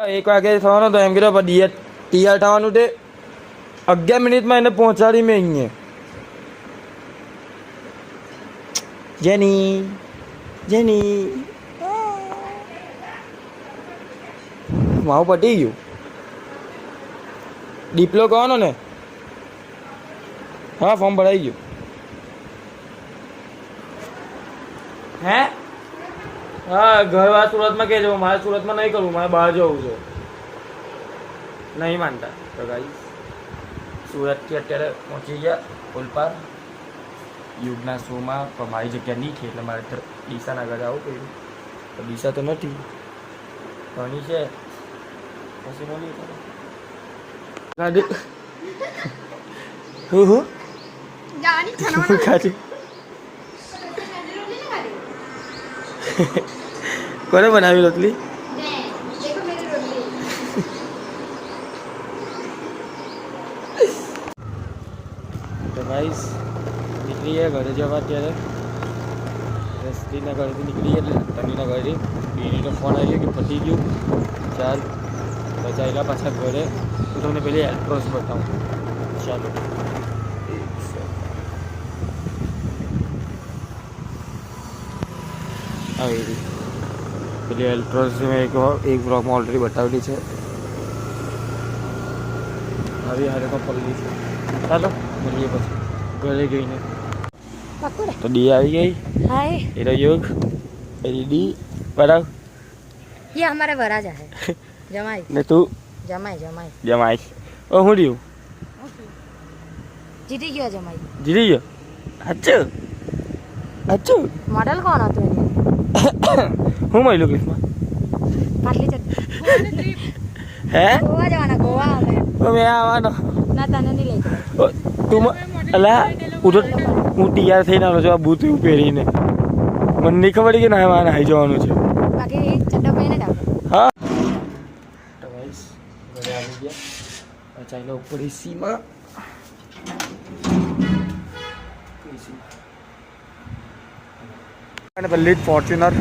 1 વાગે થવાનો તો એમ કીધું પણ તૈયાર થવાનું તે 11 મિનિટમાં એને પહોંચાડી મેં અહીંયા. જેની મારું પટી ગયું. ડિપ્લો કરવાનો ને? હા, ફોર્મ ભરાઈ ગયું. હે? હા, ઘરવાળા સુરતમાં કહેજો. મારે સુરતમાં નહીં કરવું, મારે બહાર જવું છે. નહીં માનતા તો ગાઈસ સુરતથી અત્યારે પહોંચી ગયા ઓલપાડ યુગના શોમાં. પણ મારી જગ્યા નહીં છે એટલે મારે ડીસાના ઘરે આવવું પડ્યું. તો ડીસા તો નથી, ધણી છે પછી બોલી ગાડી હું ખાધી કોને બનાવી રોટલી? તો ગાઈસ નીકળીએ ઘરે જવા. અત્યારે રસ્તીના ઘરેથી નીકળીએ એટલે તનીના ઘરેથી બીનીનો ફોન આવી ગયો કે પતી ગયું. ચાલ બચાવેલા પાછા ઘરે. હું તમને પેલી એલ્ટ્રોસ બતાવું. ચાલો આવી પેલી એલ્ટ્રોસ મેં એક બ્લોગમાં ઓલરેડી બતાવેલી છે. આવી હારેમાં પલ્લી છે. ચાલો મળીએ પછી ઘરે ગઈને. તો ડી આવી ગઈ. हाय એ તો યુગ પેલી ડી બરાબર. ये हमारे वराजा है जमाई ને તું जमाई जमाई જમાઈ. ઓ હું રહ્યું जीती गया जमाई જીરી ગયો. અચ્છું અચ્છું मॉडल कौन હતું એની હું મળ્યું ક્લિપમાં? પાટલી ચડ્ડી હે ગોવા જવાના ગોવા અમે ઓ મેં આવવાનો. ના તને નહીં લઈ જવાય. ઓ, તું અલા હું તૈયાર થઈને આવ્યો છું આ બૂટ એવું પહેરીને. મને નહીં ખબર કે ના મારે નાહી જવાનું છે. બાકી ચડ્ડો પહેરીને જ આવતો. હા તો ગાઈસ ઘરે આવી ગયા. ચાલો ઉપર એસીમાં. અને પહેલી જ ફોર્ચ્યુનર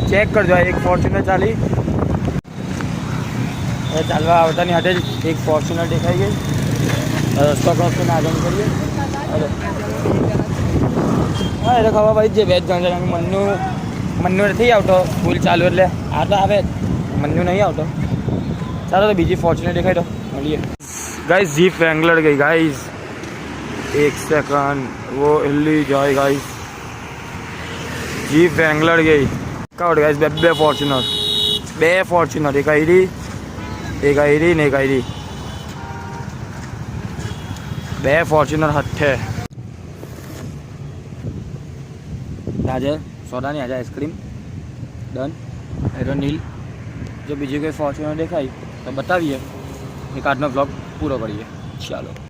ચેક કરજો. એક ફોર્ચ્યુનર ચાલી હવે ચાલવા આવતાની હાથે જ એક ફોર્ચ્યુનર દેખાઈ ગઈ. રસ્તો ક્રોસ કરીને આગળ કરીએ. હા એટલે ખબર પડી છે 2 જણ મનનું નથી આવતો ફૂલ ચાલુ એટલે આ તો આવે મનનું નહીં આવતો. ચાલો તો બીજી ફોર્ચ્યુનર દેખાઈ દો મળીએ. ગાઈસ જીપ વેંગલર ગઈ ગાઈસ. 1 સેકન્ડ वो हिली जाए गाइस. जीप वेंगलर गई काउट गाइस. બે ફોર્ચ્યુનર એક આઈડી ને એક આઈડી. 2 ફોર્ચ્યુનર હઠે. આજે સોડાની આજે આઈસ્ક્રીમ ડન. એરો નીલ. જો બીજી કોઈ ફોર્ચ્યુનર દેખાય તો બતાવીએ. એક આજનો બ્લોગ પૂરો કરીએ. ચાલો.